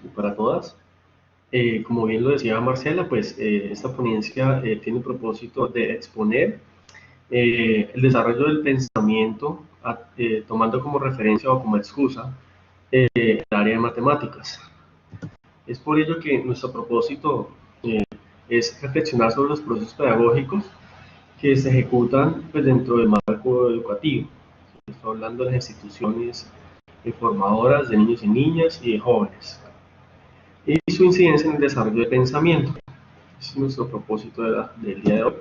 y para todas. Como bien lo decía Marcela, pues esta ponencia tiene el propósito de exponer el desarrollo del pensamiento tomando como referencia o como excusa el área de matemáticas. Es por ello que nuestro propósito es reflexionar sobre los procesos pedagógicos que se ejecutan pues, dentro del marco educativo. Estoy hablando de las instituciones formadoras de niños y niñas y de jóvenes. Y su incidencia en el desarrollo del pensamiento. Ese es nuestro propósito del día de hoy.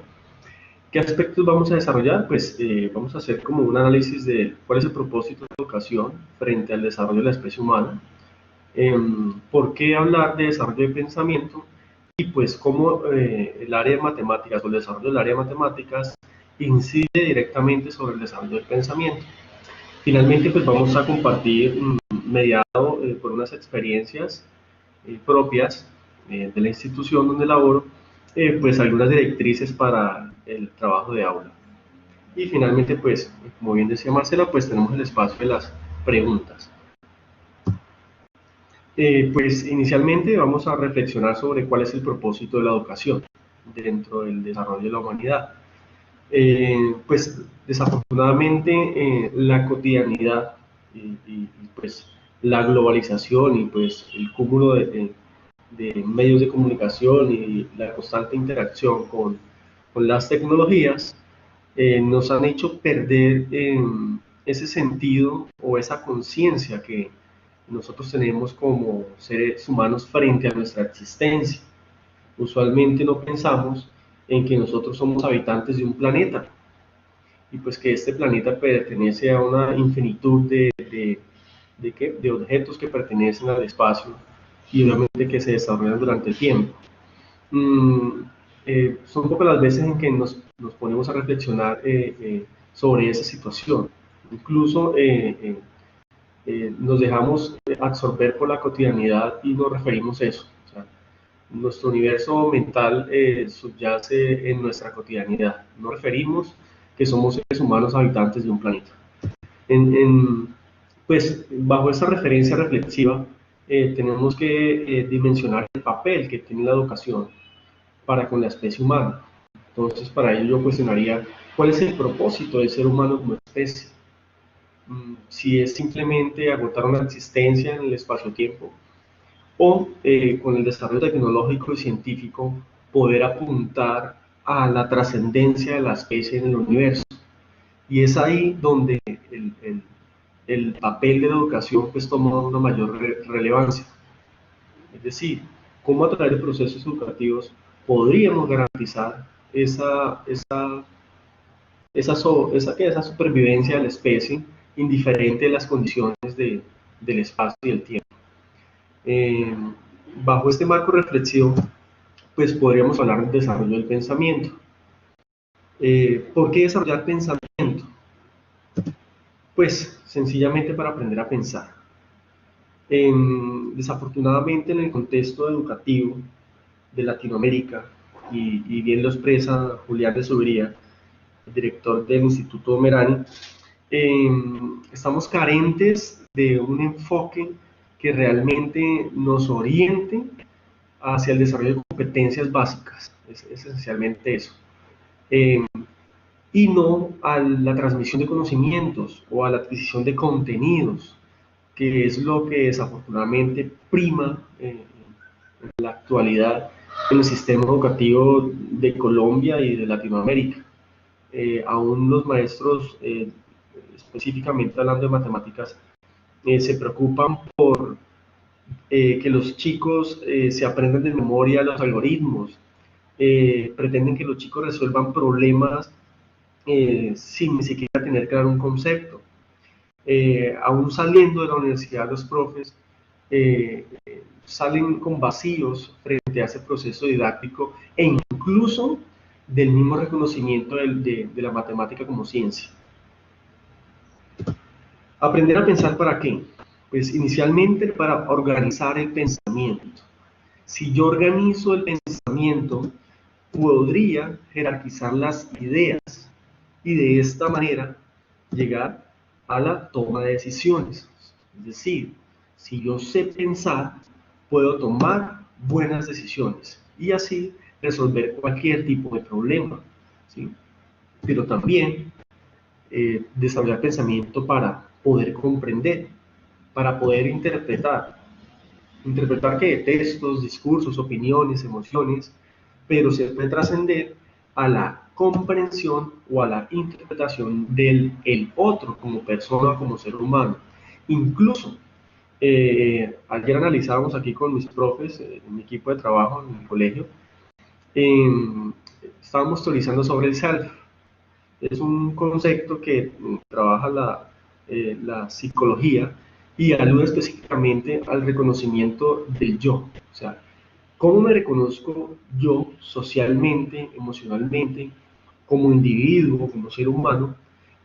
¿Qué aspectos vamos a desarrollar? Pues vamos a hacer como un análisis de cuál es el propósito de la educación frente al desarrollo de la especie humana, por qué hablar de desarrollo de pensamiento y pues cómo el área de matemáticas o el desarrollo del área de matemáticas incide directamente sobre el desarrollo del pensamiento. Finalmente pues vamos a compartir, mediado por unas experiencias propias de la institución donde laboro, pues algunas directrices para el trabajo de aula. Y finalmente, pues, como bien decía Marcela, pues tenemos el espacio de las preguntas. Pues inicialmente vamos a reflexionar sobre cuál es el propósito de la educación dentro del desarrollo de la humanidad. Pues desafortunadamente la cotidianidad pues la globalización y pues el cúmulo de medios de comunicación y la constante interacción con las tecnologías nos han hecho perder ese sentido o esa conciencia que nosotros tenemos como seres humanos frente a nuestra existencia. Usualmente no pensamos en que nosotros somos habitantes de un planeta y pues que este planeta pertenece a una infinitud de objetos que pertenecen al espacio y obviamente que se desarrollan durante el tiempo. Mm, Son pocas las veces en que nos ponemos a reflexionar sobre esa situación. Incluso nos dejamos absorber por la cotidianidad y nos referimos a eso. O sea, nuestro universo mental subyace en nuestra cotidianidad. Nos referimos que somos seres humanos habitantes de un planeta. Pues bajo esta referencia reflexiva tenemos que dimensionar el papel que tiene la educación para con la especie humana. Entonces, para ello yo cuestionaría cuál es el propósito del ser humano como especie. Si es simplemente agotar una existencia en el espacio-tiempo o con el desarrollo tecnológico y científico poder apuntar a la trascendencia de la especie en el universo. Y es ahí donde el papel de la educación pues toma una mayor relevancia. Es decir, cómo a través de procesos educativos podríamos garantizar esa supervivencia de la especie indiferente de las condiciones del espacio y del tiempo. Eh, Bajo este marco reflexivo, pues podríamos hablar del desarrollo del pensamiento. ¿Por qué desarrollar pensamiento? Pues sencillamente para aprender a pensar. Desafortunadamente en el contexto educativo de Latinoamérica, y bien lo expresa Julián de Subería, el director del Instituto Merani, estamos carentes de un enfoque que realmente nos oriente hacia el desarrollo de competencias básicas, es esencialmente eso, eh, y no a la transmisión de conocimientos o a la adquisición de contenidos, que es lo que desafortunadamente prima en la actualidad en el sistema educativo de Colombia y de Latinoamérica. Aún los maestros, específicamente hablando de matemáticas, se preocupan por que los chicos se aprendan de memoria los algoritmos, pretenden que los chicos resuelvan problemas sin ni siquiera tener claro un concepto. Aún saliendo de la universidad, los profes salen con vacíos frente a ese proceso didáctico e incluso del mismo reconocimiento de la matemática como ciencia. Aprender a pensar para qué? Pues inicialmente para organizar el pensamiento. Si yo organizo el pensamiento, podría jerarquizar las ideas y de esta manera llegar a la toma de decisiones. Es decir, si yo sé pensar, puedo tomar buenas decisiones y así resolver cualquier tipo de problema, ¿sí? Pero también desarrollar pensamiento para poder comprender, para poder interpretar. Interpretar que textos, discursos, opiniones, emociones, pero se puede trascender a la comprensión o a la interpretación del el otro como persona, como ser humano. Incluso, ayer analizábamos aquí con mis profes, en mi equipo de trabajo en el colegio, eh, estábamos teorizando sobre el self. Es un concepto que trabaja la psicología y alude específicamente al reconocimiento del yo. O sea, ¿cómo me reconozco yo socialmente, emocionalmente, como individuo, como ser humano,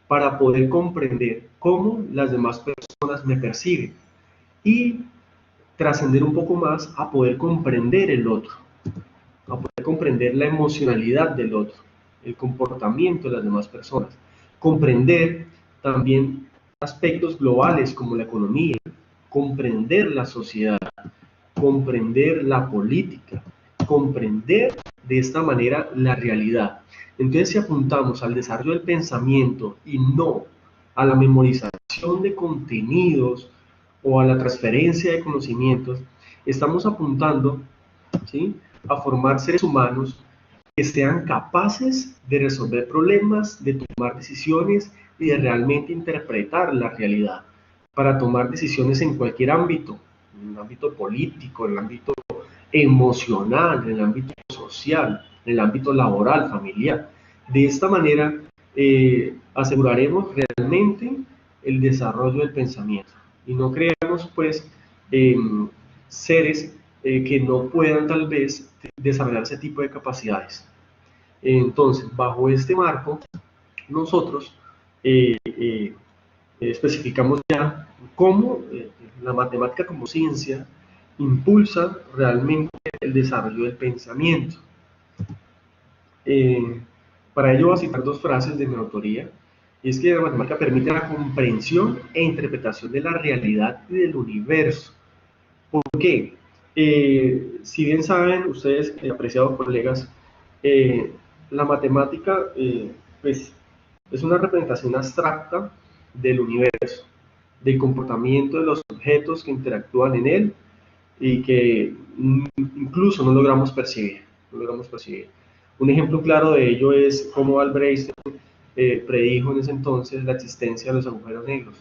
para poder comprender cómo las demás personas me perciben y trascender un poco más a poder comprender el otro, a poder comprender la emocionalidad del otro, el comportamiento de las demás personas, comprender también aspectos globales como la economía, comprender la sociedad, comprender la política, comprender de esta manera la realidad. Entonces, si apuntamos al desarrollo del pensamiento y no a la memorización de contenidos o a la transferencia de conocimientos, estamos apuntando, ¿sí?, a formar seres humanos que sean capaces de resolver problemas, de tomar decisiones y de realmente interpretar la realidad para tomar decisiones en cualquier ámbito, en el ámbito político, en el ámbito emocional, en el ámbito social, en el ámbito laboral, familiar. De esta manera aseguraremos realmente el desarrollo del pensamiento y no creamos pues seres que no puedan tal vez desarrollar ese tipo de capacidades. Entonces, bajo este marco, nosotros especificamos ya cómo la matemática como ciencia impulsa realmente el desarrollo del pensamiento. Para ello voy a citar dos frases de mi autoría, y es que la matemática permite la comprensión e interpretación de la realidad y del universo. ¿Por qué? Si bien saben ustedes, apreciados colegas, la matemática pues, es una representación abstracta del universo, del comportamiento de los objetos que interactúan en él y que incluso no logramos percibir. No logramos percibir. Un ejemplo claro de ello es cómo Albert Einstein predijo en ese entonces la existencia de los agujeros negros.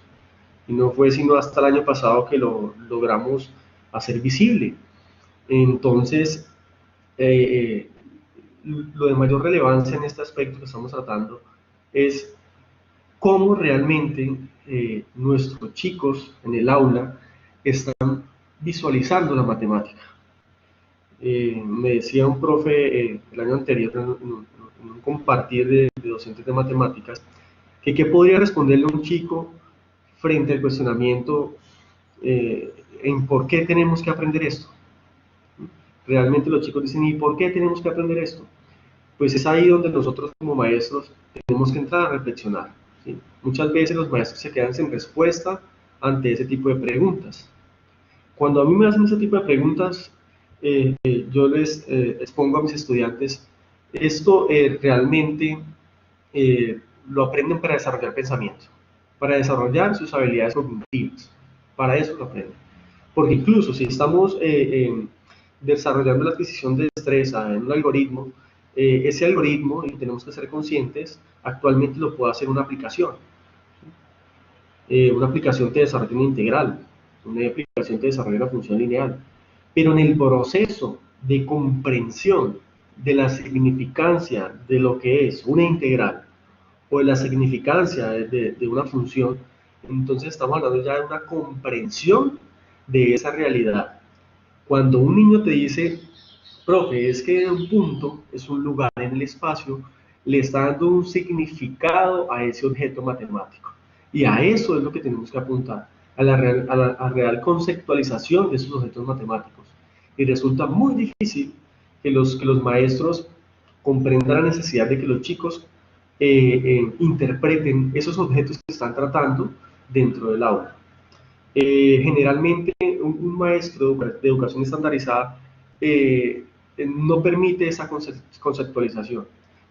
Y no fue sino hasta el año pasado que lo logramos hacer visible. Entonces, eh, lo de mayor relevancia en este aspecto que estamos tratando es cómo realmente nuestros chicos en el aula están visualizando la matemática. Me decía un profe el año anterior en un compartir de docentes de matemáticas que qué podría responderle un chico frente al cuestionamiento en por qué tenemos que aprender esto. Realmente los chicos dicen, ¿y por qué tenemos que aprender esto? Pues es ahí donde nosotros como maestros tenemos que entrar a reflexionar, ¿sí? Muchas veces los maestros se quedan sin respuesta ante ese tipo de preguntas. Cuando a mí me hacen ese tipo de preguntas, yo les expongo a mis estudiantes, esto realmente lo aprenden para desarrollar pensamiento, para desarrollar sus habilidades cognitivas, para eso lo aprenden. Porque incluso si estamos desarrollando la adquisición de destreza en un algoritmo, ese algoritmo, y tenemos que ser conscientes, actualmente lo puede hacer una aplicación. Una aplicación que desarrolla una integral, una aplicación que desarrolla una función lineal. Pero en el proceso de comprensión de la significancia de lo que es una integral o de la significancia de una función, entonces estamos hablando ya de una comprensión de esa realidad. Cuando un niño te dice, profe, es que un punto es un lugar en el espacio, le está dando un significado a ese objeto matemático. Y a eso es lo que tenemos que apuntar, a la real conceptualización de esos objetos matemáticos. Y resulta muy difícil que los maestros comprendan la necesidad de que los chicos interpreten esos objetos que están tratando dentro del aula. Generalmente un maestro de educación estandarizada no permite esa conceptualización.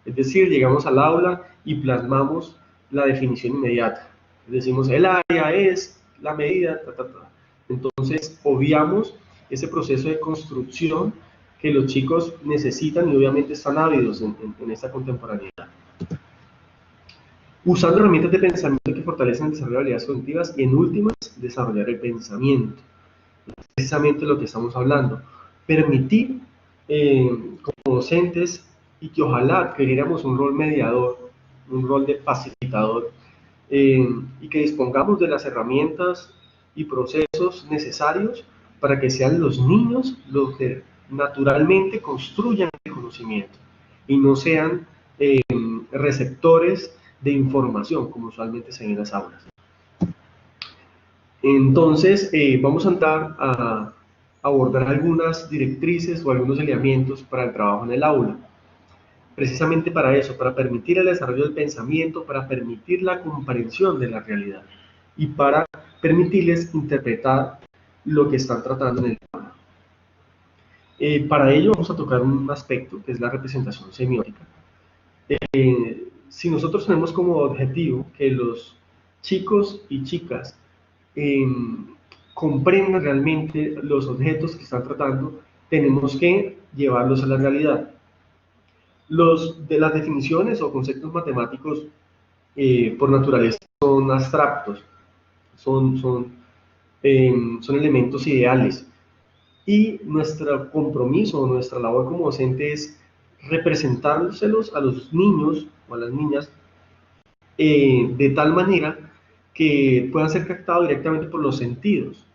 Es decir, llegamos al aula y plasmamos la definición inmediata. Decimos, el área es la medida, ta, ta, ta. Entonces, obviamos ese proceso de construcción que los chicos necesitan y obviamente están ávidos en esta contemporaneidad. Usando herramientas de pensamiento que fortalecen el desarrollo de habilidades cognitivas y, en últimas, desarrollar el pensamiento. Precisamente lo que estamos hablando. Permitir, como docentes, y que ojalá adquiriéramos un rol mediador, un rol de facilitador, y que dispongamos de las herramientas y procesos necesarios para que sean los niños los que naturalmente construyan el conocimiento y no sean receptores de información como usualmente se ve en las aulas. Entonces, vamos a entrar a abordar algunas directrices o algunos lineamientos para el trabajo en el aula. Precisamente para eso, para permitir el desarrollo del pensamiento, para permitir la comprensión de la realidad y para permitirles interpretar lo que están tratando en el aula. Para ello vamos a tocar un aspecto que es la representación semiótica. Si nosotros tenemos como objetivo que los chicos y chicas comprendan realmente los objetos que están tratando, tenemos que llevarlos a la realidad. De las definiciones o conceptos matemáticos por naturaleza son abstractos, son elementos ideales, y nuestro compromiso, nuestra labor como docente es representárselos a los niños o a las niñas de tal manera que puedan ser captados directamente por los sentidos.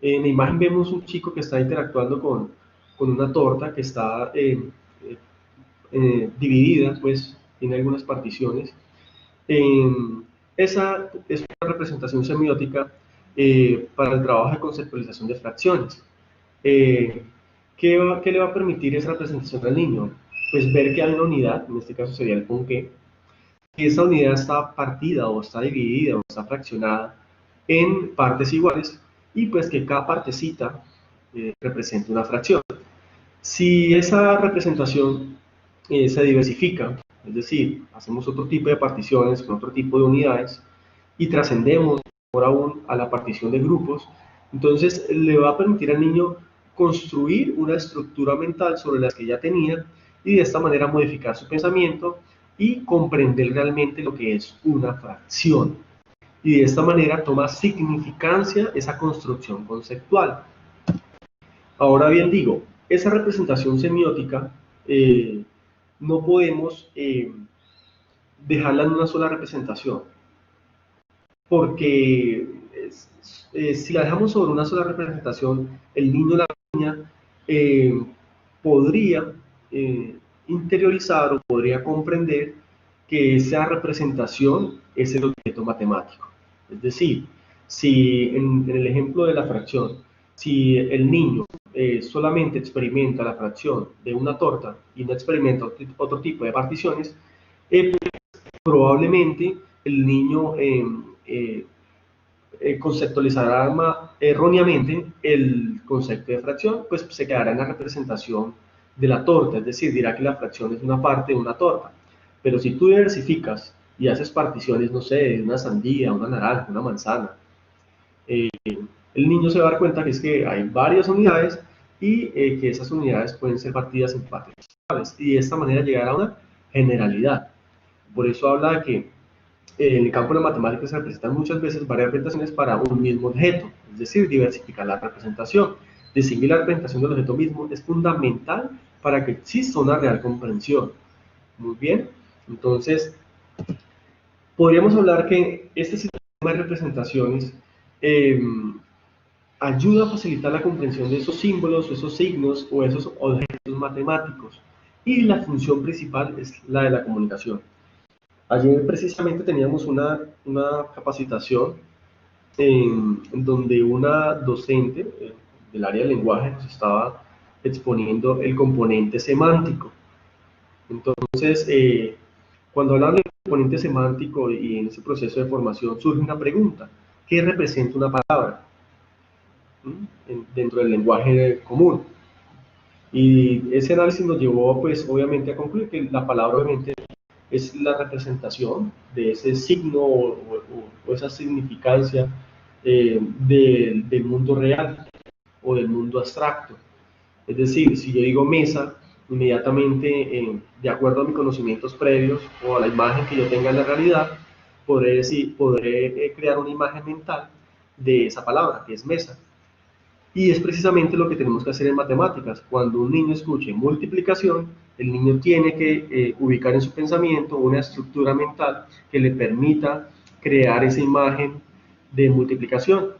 En la imagen vemos un chico que está interactuando con una torta que está dividida, pues tiene algunas particiones. Esa es una representación semiótica para el trabajo de conceptualización de fracciones. ¿Qué le va a permitir esa representación al niño? Pues ver que hay una unidad, en este caso sería el ponqué, que esa unidad está partida o está dividida o está fraccionada en partes iguales y pues que cada partecita representa una fracción. Si esa representación se diversifica, es decir, hacemos otro tipo de particiones con otro tipo de unidades y trascendemos por aún a la partición de grupos, entonces le va a permitir al niño construir una estructura mental sobre las que ya tenía y de esta manera modificar su pensamiento y comprender realmente lo que es una fracción. Y de esta manera toma significancia esa construcción conceptual. Ahora bien digo, esa representación semiótica no podemos dejarla en una sola representación, porque si la dejamos sobre una sola representación, el niño o la niña podría interiorizar o podría comprender que esa representación es el objeto matemático. Es decir, si en el ejemplo de la fracción, si el niño solamente experimenta la fracción de una torta y no experimenta otro tipo de particiones, probablemente el niño conceptualizará erróneamente el concepto de fracción, pues se quedará en la representación de la torta, es decir, dirá que la fracción es una parte de una torta. Pero si tú diversificas y haces particiones, no sé, de una sandía, una naranja, una manzana, el niño se va a dar cuenta que es que hay varias unidades y que esas unidades pueden ser partidas en partes iguales y de esta manera llegar a una generalidad. Por eso habla de que en el campo de la matemática se representan muchas veces varias representaciones para un mismo objeto, es decir, diversificar la representación. Distinguir la representación del objeto mismo es fundamental para que exista una real comprensión. Muy bien, entonces podríamos hablar que este sistema de representaciones ayuda a facilitar la comprensión de esos símbolos, o esos signos o esos objetos matemáticos. Y la función principal es la de la comunicación. Ayer precisamente teníamos una capacitación en donde una docente del área de lenguaje nos estaba exponiendo el componente semántico. Entonces, cuando hablamos del componente semántico y en ese proceso de formación surge una pregunta: ¿qué representa una palabra? dentro del lenguaje común. Y ese análisis nos llevó, pues, obviamente a concluir que la palabra, obviamente, es la representación de ese signo o esa significancia del mundo real o del mundo abstracto. Es decir, si yo digo mesa, inmediatamente, de acuerdo a mis conocimientos previos o a la imagen que yo tenga en la realidad, podré crear una imagen mental de esa palabra, que es mesa. Y es precisamente lo que tenemos que hacer en matemáticas. Cuando un niño escuche multiplicación, el niño tiene que ubicar en su pensamiento una estructura mental que le permita crear esa imagen de multiplicación,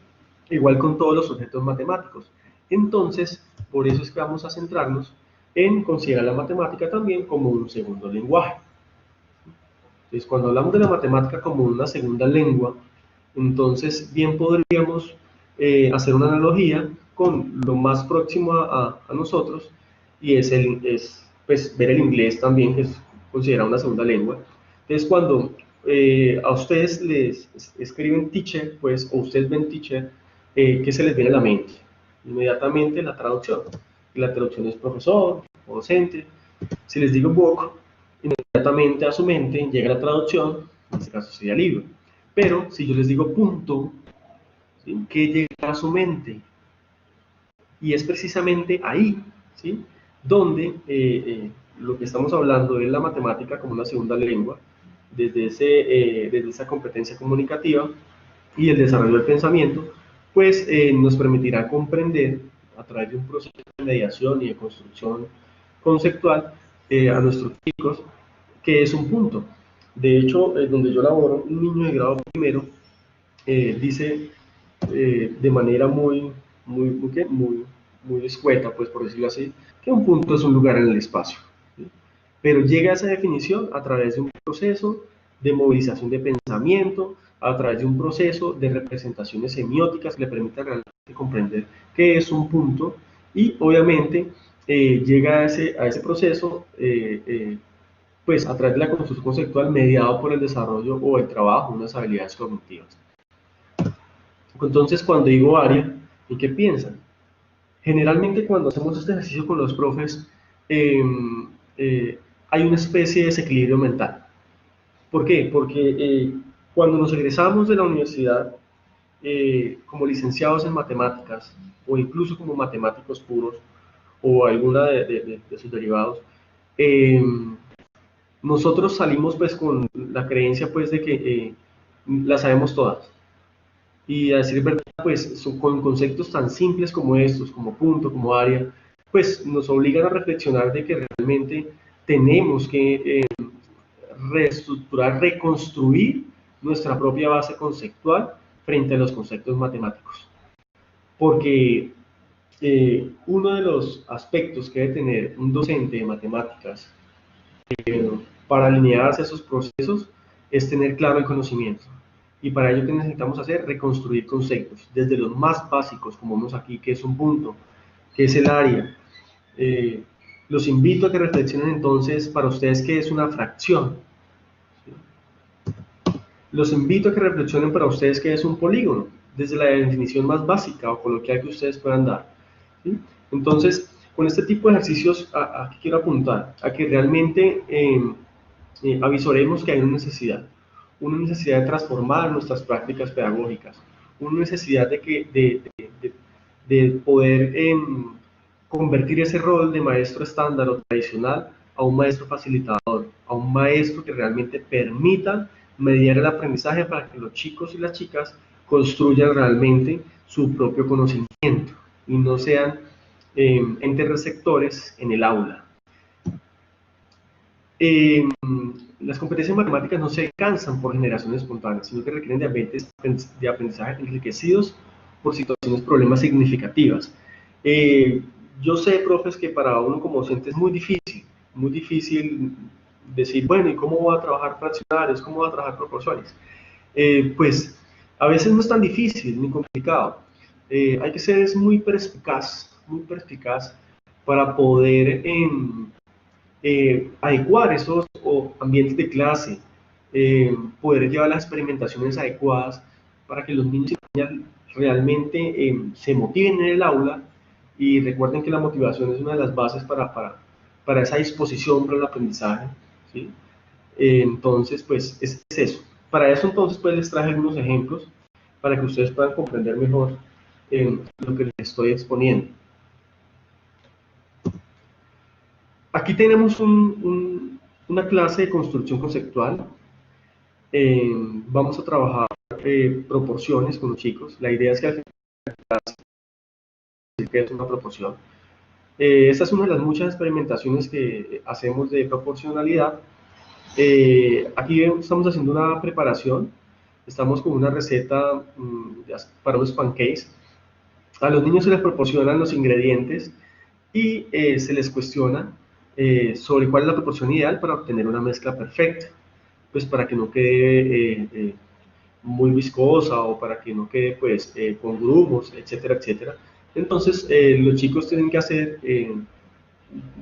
igual con todos los objetos matemáticos. Entonces, por eso es que vamos a centrarnos en considerar la matemática también como un segundo lenguaje. Entonces, cuando hablamos de la matemática como una segunda lengua, entonces bien podríamos hacer una analogía con lo más próximo a nosotros, y pues, ver el inglés también, que es considerado una segunda lengua. Entonces, cuando a ustedes les escriben teacher, pues, o ustedes ven teacher, ¿qué se les viene a la mente? Inmediatamente la traducción. Y la traducción es profesor o docente. Si les digo book, inmediatamente a su mente llega la traducción, en este caso sería libro. Pero si yo les digo punto, ¿sí?, ¿qué llega a su mente? Y es precisamente ahí, ¿sí?, donde lo que estamos hablando es la matemática como una segunda lengua, desde esa competencia comunicativa y el desarrollo del pensamiento, pues nos permitirá comprender a través de un proceso de mediación y de construcción conceptual a nuestros chicos que es un punto. De hecho, donde yo laboro, un niño de grado primero dice de manera muy escueta, pues por decirlo así, que un punto es un lugar en el espacio, ¿sí? Pero llega a esa definición a través de un proceso de movilización de pensamiento, a través de un proceso de representaciones semióticas que le permitan realmente comprender qué es un punto, y obviamente llega a ese proceso pues a través de la construcción conceptual mediado por el desarrollo o el trabajo de unas habilidades cognitivas. Entonces, cuando digo área, ¿y qué piensan? Generalmente cuando hacemos este ejercicio con los profes, eh, hay una especie de desequilibrio mental. ¿Por qué? Porque cuando nos egresamos de la universidad como licenciados en matemáticas o incluso como matemáticos puros o alguna de sus derivados, eh, nosotros salimos pues con la creencia pues de que las sabemos todas. Y a decir verdad, pues con conceptos tan simples como estos, como punto, como área, pues nos obligan a reflexionar de que realmente tenemos que reestructurar, reconstruir nuestra propia base conceptual frente a los conceptos matemáticos. Porque uno de los aspectos que debe tener un docente de matemáticas para alinearse a esos procesos es tener claro el conocimiento. Y para ello, ¿qué necesitamos hacer? Reconstruir conceptos, desde los más básicos, como vemos aquí, que es un punto, que es el área. Eh, los invito a que reflexionen entonces para ustedes qué es una fracción. Los invito a que reflexionen para ustedes qué es un polígono, desde la definición más básica o coloquial que ustedes puedan dar, ¿sí? Entonces, con este tipo de ejercicios, aquí quiero apuntar a que realmente avisoremos que hay una necesidad de transformar nuestras prácticas pedagógicas, una necesidad de poder convertir ese rol de maestro estándar o tradicional a un maestro facilitador, a un maestro que realmente permita mediar el aprendizaje para que los chicos y las chicas construyan realmente su propio conocimiento y no sean entes receptores en el aula. Eh, las competencias matemáticas no se alcanzan por generación espontánea, sino que requieren de ambientes de aprendizaje enriquecidos por situaciones, problemas significativas. Yo sé, profes, que para uno como docente es muy difícil decir, bueno, ¿y cómo voy a trabajar fraccionarios? ¿Cómo voy a trabajar proporciones? Pues a veces no es tan difícil ni complicado. Hay que ser muy perspicaz para poder adecuar esos ambientes de clase, poder llevar las experimentaciones adecuadas para que los niños y niñas realmente se motiven en el aula, y recuerden que la motivación es una de las bases para esa disposición para el aprendizaje, ¿sí? Entonces, pues es eso. Para eso entonces pues les traje algunos ejemplos para que ustedes puedan comprender mejor lo que les estoy exponiendo. Aquí tenemos una clase de construcción conceptual. Vamos a trabajar proporciones con los chicos. La idea es que al final que es una proporción. Esta es una de las muchas experimentaciones que hacemos de proporcionalidad. Aquí estamos haciendo una preparación. Estamos con una receta para unos pancakes. A los niños se les proporcionan los ingredientes y se les cuestiona sobre cuál es la proporción ideal para obtener una mezcla perfecta, pues para que no quede muy viscosa o para que no quede pues con grumos, etcétera, etcétera. Entonces los chicos tienen que hacer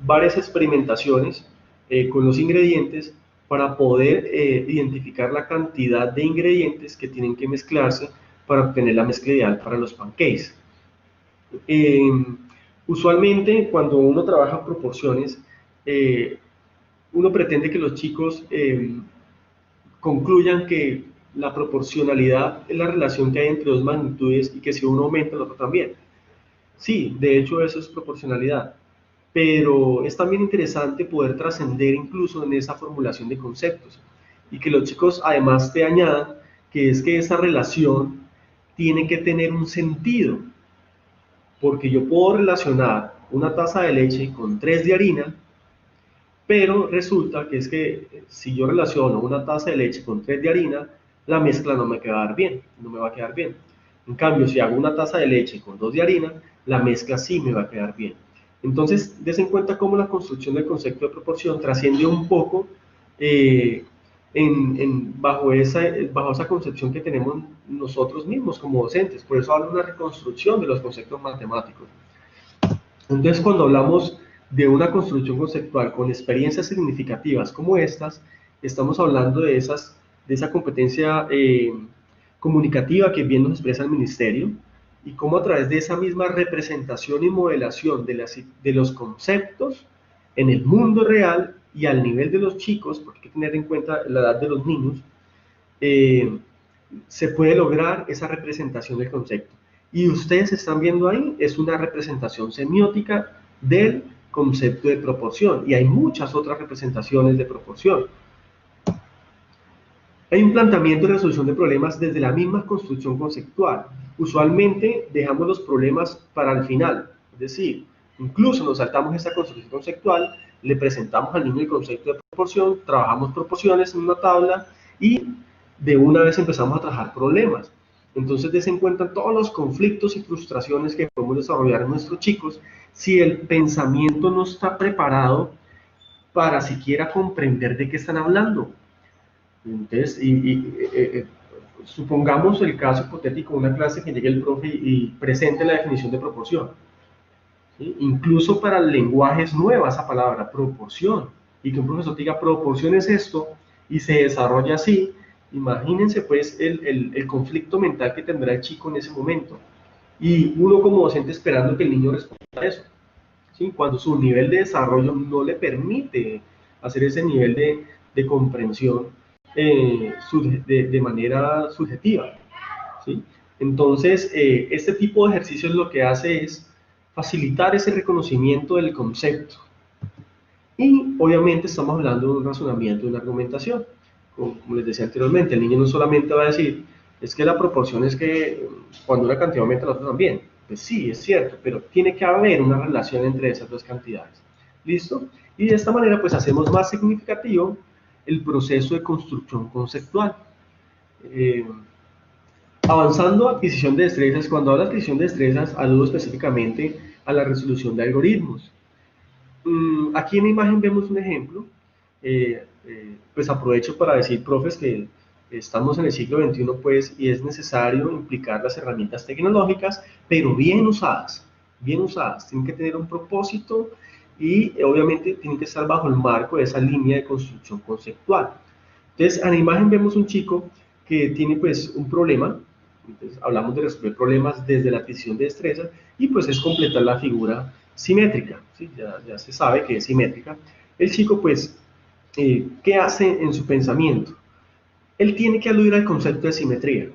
varias experimentaciones con los ingredientes para poder identificar la cantidad de ingredientes que tienen que mezclarse para obtener la mezcla ideal para los pancakes. Usualmente cuando uno trabaja proporciones, uno pretende que los chicos concluyan que la proporcionalidad es la relación que hay entre dos magnitudes y que si uno aumenta el otro también. Sí, de hecho eso es proporcionalidad, pero es también interesante poder trascender incluso en esa formulación de conceptos y que los chicos además te añadan que es que esa relación tiene que tener un sentido, porque yo puedo relacionar una taza de leche con 3 de harina, pero resulta que es que si yo relaciono una taza de leche con 3 de harina, la mezcla no me va a quedar bien, no me va a quedar bien. En cambio, si hago una taza de leche con 2 de harina, la mezcla sí me va a quedar bien. Entonces, des en cuenta cómo la construcción del concepto de proporción trasciende un poco bajo esa concepción que tenemos nosotros mismos como docentes. Por eso hablo de una reconstrucción de los conceptos matemáticos. Entonces, cuando hablamos de una construcción conceptual con experiencias significativas como estas, estamos hablando de esa competencia comunicativa que bien nos expresa el ministerio, y cómo a través de esa misma representación y modelación de los conceptos en el mundo real y al nivel de los chicos, porque hay que tener en cuenta la edad de los niños, se puede lograr esa representación del concepto. Y ustedes están viendo ahí, es una representación semiótica del concepto de proporción, y hay muchas otras representaciones de proporción. Hay un planteamiento de resolución de problemas desde la misma construcción conceptual. Usualmente dejamos los problemas para el final, es decir, incluso nos saltamos esta construcción conceptual, le presentamos al niño el concepto de proporción, trabajamos proporciones en una tabla y de una vez empezamos a trabajar problemas. Entonces des en cuenta todos los conflictos y frustraciones que podemos desarrollar en nuestros chicos si el pensamiento no está preparado para siquiera comprender de qué están hablando. Entonces, supongamos el caso hipotético de una clase que llegue el profe y presente la definición de proporción. ¿Sí? Incluso para el lenguaje es nueva esa palabra, proporción, y que un profesor diga proporción es esto y se desarrolla así. Imagínense pues el conflicto mental que tendrá el chico en ese momento, y uno como docente esperando que el niño responda a eso, ¿sí? Cuando su nivel de desarrollo no le permite hacer ese nivel de comprensión de manera subjetiva, ¿sí? Entonces, este tipo de ejercicios lo que hace es facilitar ese reconocimiento del concepto. Y obviamente estamos hablando de un razonamiento, de una argumentación. Como les decía anteriormente, el niño no solamente va a decir, es que la proporción es que cuando una cantidad aumenta la otra también. Pues sí, es cierto, pero tiene que haber una relación entre esas dos cantidades. ¿Listo? Y de esta manera pues hacemos más significativo el proceso de construcción conceptual. Avanzando a adquisición de destrezas, cuando hablo de adquisición de destrezas, aludo específicamente a la resolución de algoritmos. Aquí en la imagen vemos un ejemplo, pues aprovecho para decir, profes, que estamos en el siglo XXI, pues, y es necesario implicar las herramientas tecnológicas, pero bien usadas, tienen que tener un propósito y obviamente tienen que estar bajo el marco de esa línea de construcción conceptual. Entonces, en la imagen vemos un chico que tiene pues un problema, Entonces hablamos de resolver problemas desde la adquisición de destreza y pues es completar la figura simétrica, ¿sí? Ya se sabe que es simétrica. El chico pues, ¿qué hace en su pensamiento? Él tiene que aludir al concepto de simetría.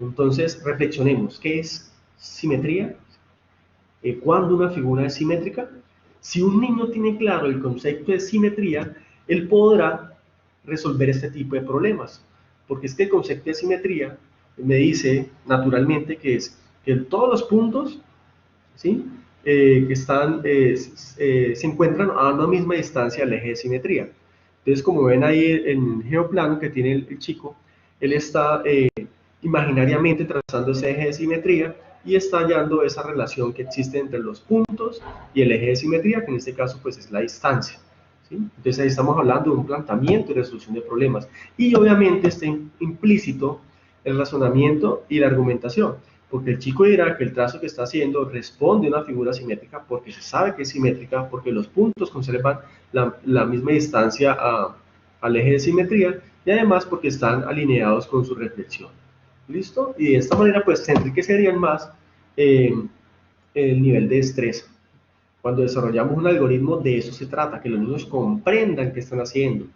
Entonces reflexionemos, ¿qué es simetría? ¿Cuándo una figura es simétrica? Si un niño tiene claro el concepto de simetría, él podrá resolver este tipo de problemas, porque este concepto de simetría me dice naturalmente que es que todos los puntos, ¿sí? Que están, se encuentran a una misma distancia del eje de simetría. Entonces, como ven ahí en el geoplano que tiene el chico, él está imaginariamente trazando ese eje de simetría y está hallando esa relación que existe entre los puntos y el eje de simetría, que en este caso pues es la distancia. ¿Sí? Entonces ahí estamos hablando de un planteamiento y resolución de problemas. Y obviamente está implícito el razonamiento y la argumentación, porque el chico dirá que el trazo que está haciendo responde a una figura simétrica porque se sabe que es simétrica, porque los puntos conservan la misma distancia al eje de simetría y además porque están alineados con su reflexión. ¿Listo? Y de esta manera pues se enriquecerían más eh, el nivel de destreza. Cuando desarrollamos un algoritmo, de eso se trata, que los niños comprendan qué están haciendo,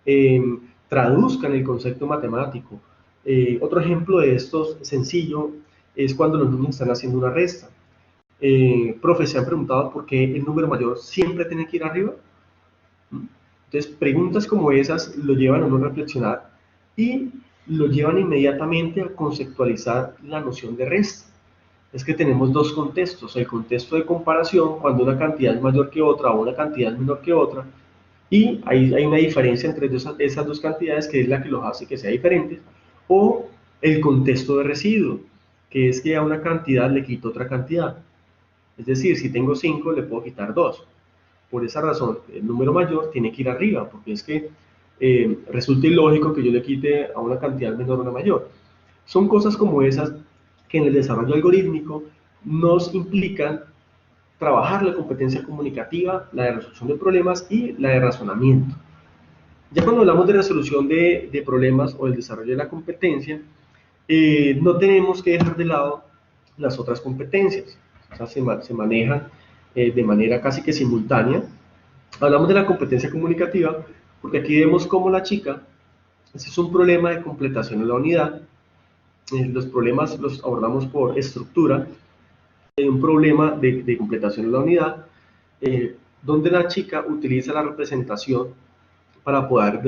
eh, traduzcan el concepto matemático. Otro ejemplo de esto sencillo es cuando los niños están haciendo una resta. Profe, ¿se han preguntado por qué el número mayor siempre tiene que ir arriba? Entonces, preguntas como esas lo llevan a uno a reflexionar y lo llevan inmediatamente a conceptualizar la noción de resta. Es que tenemos dos contextos, el contexto de comparación, cuando una cantidad es mayor que otra o una cantidad es menor que otra, y hay una diferencia entre esas dos cantidades que es la que los hace que sean diferentes, o el contexto de residuo, que es que a una cantidad le quito otra cantidad. Es decir, si tengo 5 le puedo quitar 2. Por esa razón, el número mayor tiene que ir arriba, porque es que resulta ilógico que yo le quite a una cantidad menor a una mayor. Son cosas como esas que en el desarrollo algorítmico nos implican trabajar la competencia comunicativa, la de resolución de problemas y la de razonamiento. Ya cuando hablamos de resolución de problemas o del desarrollo de la competencia, no tenemos que dejar de lado las otras competencias. O sea, se manejan de manera casi que simultánea. Hablamos de la competencia comunicativa porque aquí vemos cómo la chica, ese es un problema de completación de la unidad. Los problemas los abordamos por estructura. Hay un problema de completación de la unidad, donde la chica utiliza la representación para poder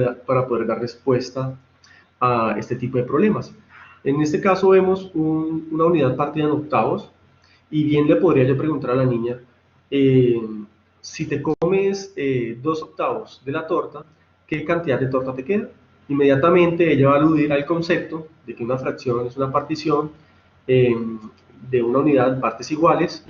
dar respuesta a este tipo de problemas. En este caso vemos una unidad partida en octavos y bien le podría yo preguntar a la niña, si te comes 2/8 de la torta, ¿qué cantidad de torta te queda? Inmediatamente ella va a aludir al concepto de que una fracción es una partición eh, de una unidad en partes iguales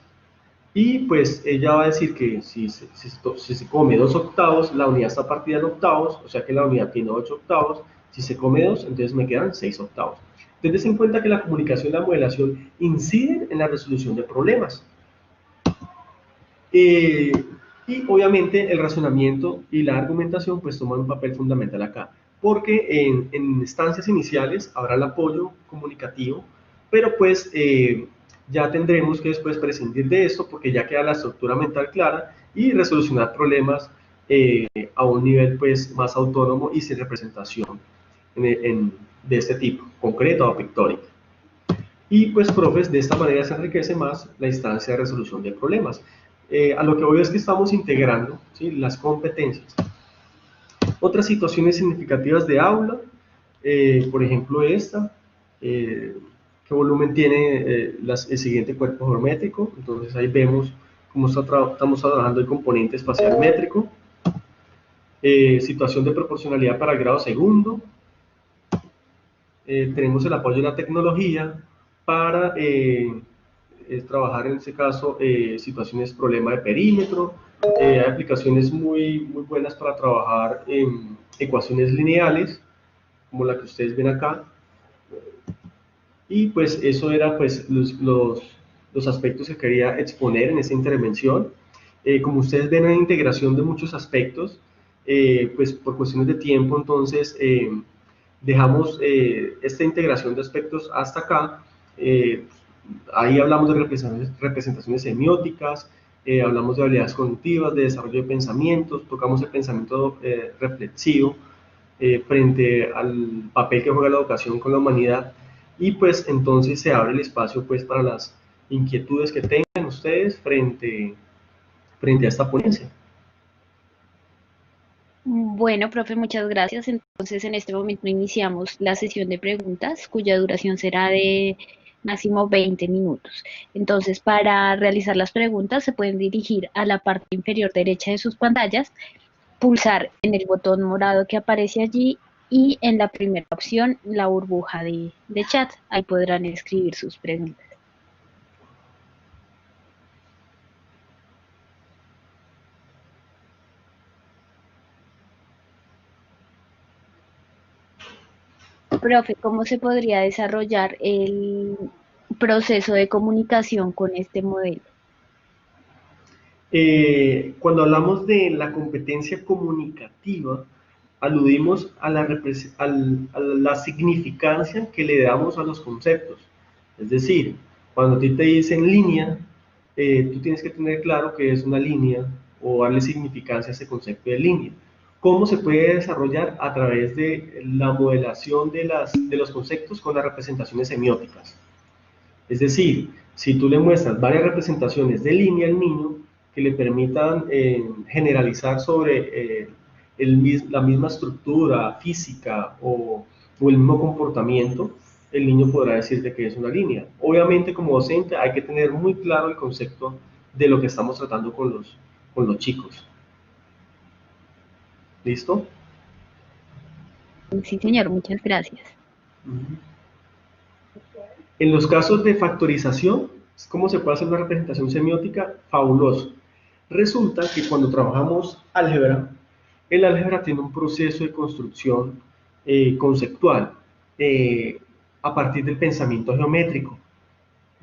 y pues ella va a decir que si se come 2/8, la unidad está partida en octavos, o sea que la unidad tiene 8/8. Si se come 2, entonces me quedan 6/8. Entonces, en cuenta que la comunicación y la modelación inciden en la resolución de problemas. Eh, y obviamente el razonamiento y la argumentación pues toman un papel fundamental acá, porque en instancias iniciales habrá el apoyo comunicativo, pero pues ya tendremos que después prescindir de esto porque ya queda la estructura mental clara y resolucionar problemas a un nivel pues más autónomo y sin representación de este tipo, concreta o pictórica. Y pues, profes, de esta manera se enriquece más la instancia de resolución de problemas. A lo que voy es que estamos integrando, ¿sí?, las competencias. Otras situaciones significativas de aula, por ejemplo esta, qué volumen tiene el siguiente cuerpo geométrico. Entonces ahí vemos cómo estamos trabajando el componente espacial métrico. Situación de proporcionalidad para el grado segundo. Tenemos el apoyo de la tecnología para trabajar en este caso situaciones problema de perímetro. Hay aplicaciones muy buenas para trabajar en ecuaciones lineales, como la que ustedes ven acá. Y pues eso era pues los aspectos que quería exponer en esta intervención. Como ustedes ven, hay integración de muchos aspectos, pues por cuestiones de tiempo, entonces dejamos esta integración de aspectos hasta acá eh, ahí hablamos de representaciones semióticas, hablamos de habilidades cognitivas, de desarrollo de pensamientos, tocamos el pensamiento reflexivo frente al papel que juega la educación con la humanidad, y pues entonces se abre el espacio pues para las inquietudes que tengan ustedes frente a esta ponencia. Bueno, profe, muchas gracias. Entonces, en este momento iniciamos la sesión de preguntas, cuya duración será de máximo 20 minutos. Entonces, para realizar las preguntas, se pueden dirigir a la parte inferior derecha de sus pantallas, pulsar en el botón morado que aparece allí y en la primera opción, la burbuja de chat. Ahí podrán escribir sus preguntas. Profe, ¿cómo se podría desarrollar el proceso de comunicación con este modelo? Cuando hablamos de la competencia comunicativa, aludimos a a la significancia que le damos a los conceptos. Es decir, cuando a ti te dicen línea, tú tienes que tener claro que es una línea o darle significancia a ese concepto de línea. ¿Cómo se puede desarrollar? A través de la modelación de los conceptos con las representaciones semióticas. Es decir, si tú le muestras varias representaciones de línea al niño que le permitan generalizar sobre la misma estructura física o el mismo comportamiento, el niño podrá decirte que es una línea. Obviamente, como docente, hay que tener muy claro el concepto de lo que estamos tratando con los chicos. ¿Listo? Sí, señor, muchas gracias. En los casos de factorización, ¿cómo se puede hacer una representación semiótica? Fabuloso. Resulta que cuando trabajamos álgebra, el álgebra tiene un proceso de construcción conceptual a partir del pensamiento geométrico.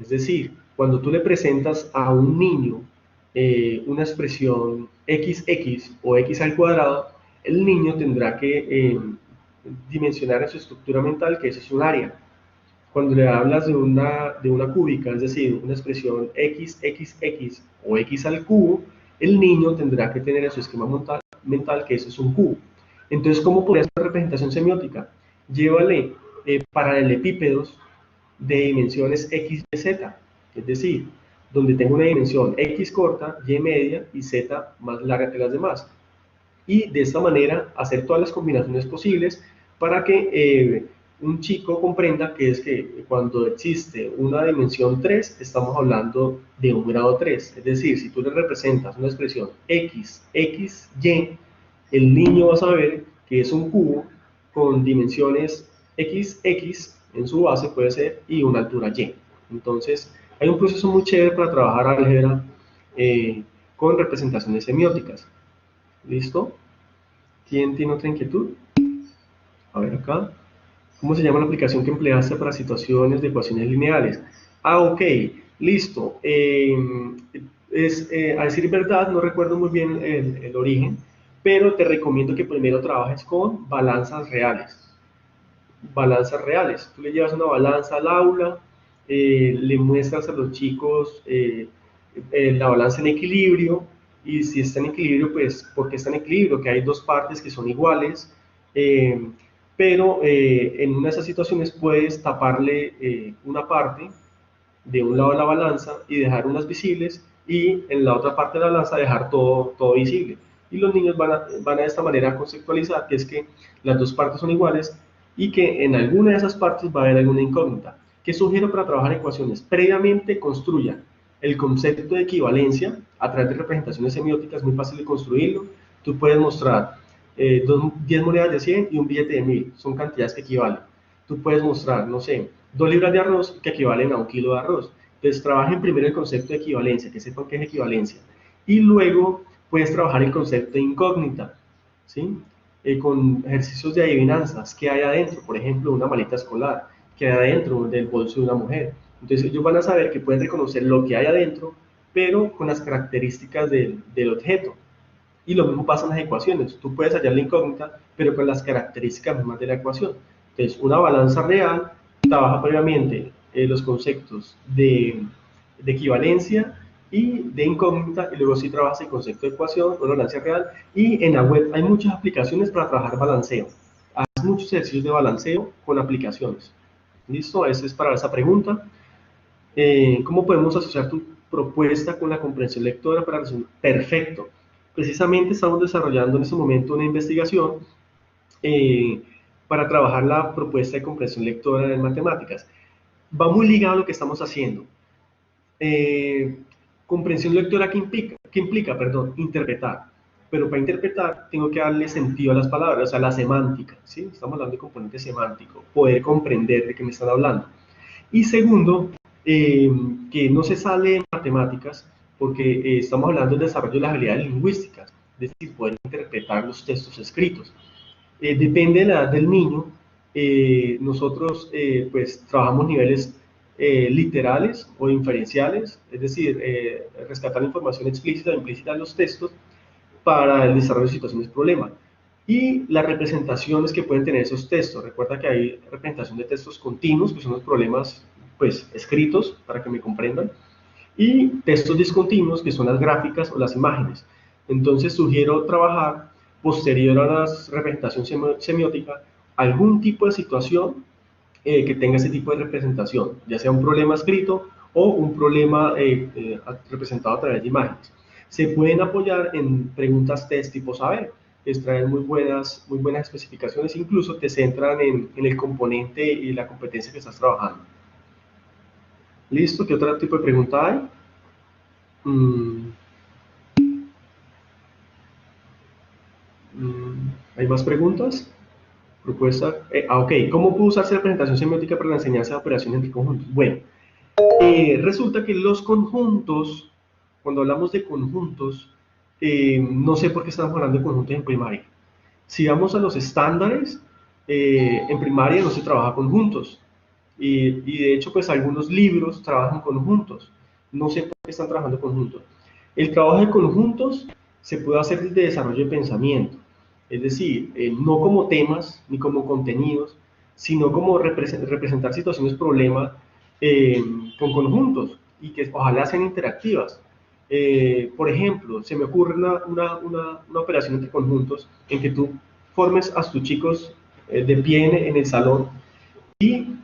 Es decir, cuando tú le presentas a un niño una expresión XX o X al cuadrado, el niño tendrá que dimensionar en su estructura mental que eso es un área. Cuando le hablas de una cúbica, es decir, una expresión XXX o X al cubo, el niño tendrá que tener en su esquema mental que eso es un cubo. Entonces, ¿cómo podría ser una representación semiótica? Llévale paralelepípedos de dimensiones X, Y, Z, es decir, donde tengo una dimensión X corta, Y media y Z más larga que las demás. Y de esta manera hacer todas las combinaciones posibles para que un chico comprenda que es que cuando existe una dimensión 3 estamos hablando de un grado 3. Es decir, si tú le representas una expresión X, X, Y, el niño va a saber que es un cubo con dimensiones X, X en su base puede ser y una altura Y. Entonces, hay un proceso muy chévere para trabajar álgebra con representaciones semióticas. ¿Listo? ¿Quién tiene otra inquietud? A ver acá. ¿Cómo se llama la aplicación que empleaste para situaciones de ecuaciones lineales? Ah, ok, listo. A decir verdad, no recuerdo muy bien el origen, pero te recomiendo que primero trabajes con balanzas reales. Balanzas reales. Tú le llevas una balanza al aula, le muestras a los chicos la balanza en equilibrio, y si está en equilibrio, pues, ¿por qué está en equilibrio? Que hay dos partes que son iguales, pero en una de esas situaciones puedes taparle una parte de un lado de la balanza y dejar unas visibles, y en la otra parte de la balanza dejar todo visible. Y los niños van a de esta manera a conceptualizar que es que las dos partes son iguales y que en alguna de esas partes va a haber alguna incógnita. ¿Qué sugiero para trabajar ecuaciones? Previamente construyan el concepto de equivalencia a través de representaciones semióticas, muy fácil de construirlo. Tú puedes mostrar 10 monedas de 100 y un billete de 1000, son cantidades que equivalen. Tú puedes mostrar, no sé, 2 libras de arroz que equivalen a 1 kilo de arroz. Entonces trabajen primero el concepto de equivalencia, que sepan qué es equivalencia. Y luego puedes trabajar el concepto de incógnita, ¿sí? Con ejercicios de adivinanzas, qué hay adentro, por ejemplo, una maleta escolar, qué hay adentro del bolso de una mujer. Entonces ellos van a saber que pueden reconocer lo que hay adentro, pero con las características del objeto. Y lo mismo pasa en las ecuaciones. Tú puedes hallar la incógnita, pero con las características mismas de la ecuación. Entonces, una balanza real trabaja previamente los conceptos de equivalencia y de incógnita, y luego sí trabajas el concepto de ecuación o ganancia real, y en la web hay muchas aplicaciones para trabajar balanceo. Haz muchos ejercicios de balanceo con aplicaciones. ¿Listo? Esa es para esa pregunta. ¿Cómo podemos asociar tu propuesta con la comprensión lectora para resolver? Perfecto. Precisamente estamos desarrollando en este momento una investigación eh, para trabajar la propuesta de comprensión lectora en matemáticas. Va muy ligado a lo que estamos haciendo. Eh, comprensión lectora, ¿qué implica? Perdón, interpretar. Pero para interpretar tengo que darle sentido a las palabras, o sea, la semántica, ¿sí? Estamos hablando de componente semántico, poder comprender de qué me están hablando. Y segundo, que no se sale en matemáticas, porque estamos hablando del desarrollo de las habilidades lingüísticas, es decir, poder interpretar los textos escritos. Depende de la edad del niño, nosotros pues trabajamos niveles literales o inferenciales, es decir, rescatar información explícita o implícita en los textos para el desarrollo de situaciones problema. Y las representaciones que pueden tener esos textos. Recuerda que hay representación de textos continuos, que son los problemas pues, escritos, para que me comprendan, y textos discontinuos, que son las gráficas o las imágenes. Entonces sugiero trabajar, posterior a la representación semiótica, algún tipo de situación que tenga ese tipo de representación, ya sea un problema escrito o un problema representado a través de imágenes. Se pueden apoyar en preguntas test tipo saber, que extraen muy buenas especificaciones, incluso te centran en el componente y la competencia que estás trabajando. ¿Listo? ¿Qué otro tipo de pregunta hay? ¿Hay más preguntas? Propuesta. Ok, ¿cómo puede usarse la presentación semiótica para la enseñanza de operaciones entre conjuntos? Bueno, resulta que los conjuntos, cuando hablamos de conjuntos, no sé por qué estamos hablando de conjuntos en primaria. Si vamos a los estándares, en primaria no se trabaja conjuntos. Y de hecho, pues algunos libros trabajan conjuntos. No sé por qué están trabajando conjuntos. El trabajo de conjuntos se puede hacer desde desarrollo de pensamiento. Es decir, no como temas ni como contenidos, sino como representar situaciones, problemas con conjuntos y que ojalá sean interactivas. Por ejemplo, se me ocurre una operación entre conjuntos en que tú formes a tus chicos de pie en el salón y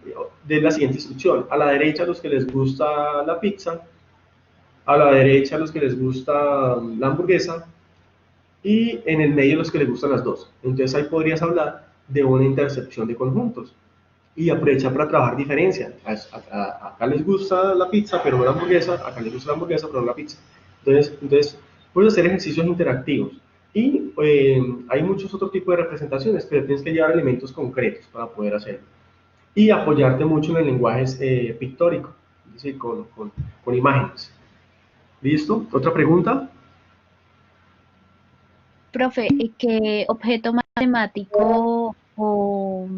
de la siguiente instrucción: a la derecha a los que les gusta la pizza, a la derecha a los que les gusta la hamburguesa y en el medio a los que les gustan las dos. Entonces ahí podrías hablar de una intercepción de conjuntos y aprovechar para trabajar diferencia. Acá les gusta la pizza pero no la hamburguesa, acá les gusta la hamburguesa pero no la pizza. Entonces puedes hacer ejercicios interactivos y hay muchos otros tipos de representaciones, pero tienes que llevar elementos concretos para poder hacerlo y apoyarte mucho en el lenguaje pictórico, es decir, con imágenes. ¿Listo? ¿Otra pregunta? Profe, ¿qué objeto matemático o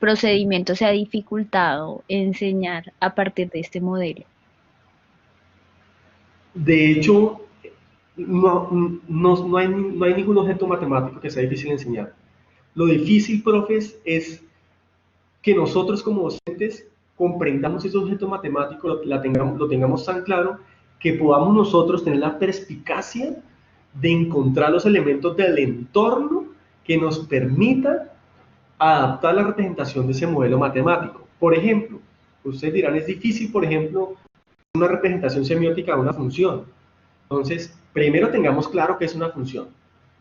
procedimiento se ha dificultado enseñar a partir de este modelo? De hecho, no hay ningún objeto matemático que sea difícil de enseñar. Lo difícil, profes, es que nosotros como docentes comprendamos ese objeto matemático, lo tengamos tan claro, que podamos nosotros tener la perspicacia de encontrar los elementos del entorno que nos permitan adaptar la representación de ese modelo matemático. Por ejemplo, ustedes dirán, es difícil, por ejemplo, una representación semiótica de una función. Entonces, primero tengamos claro qué es una función.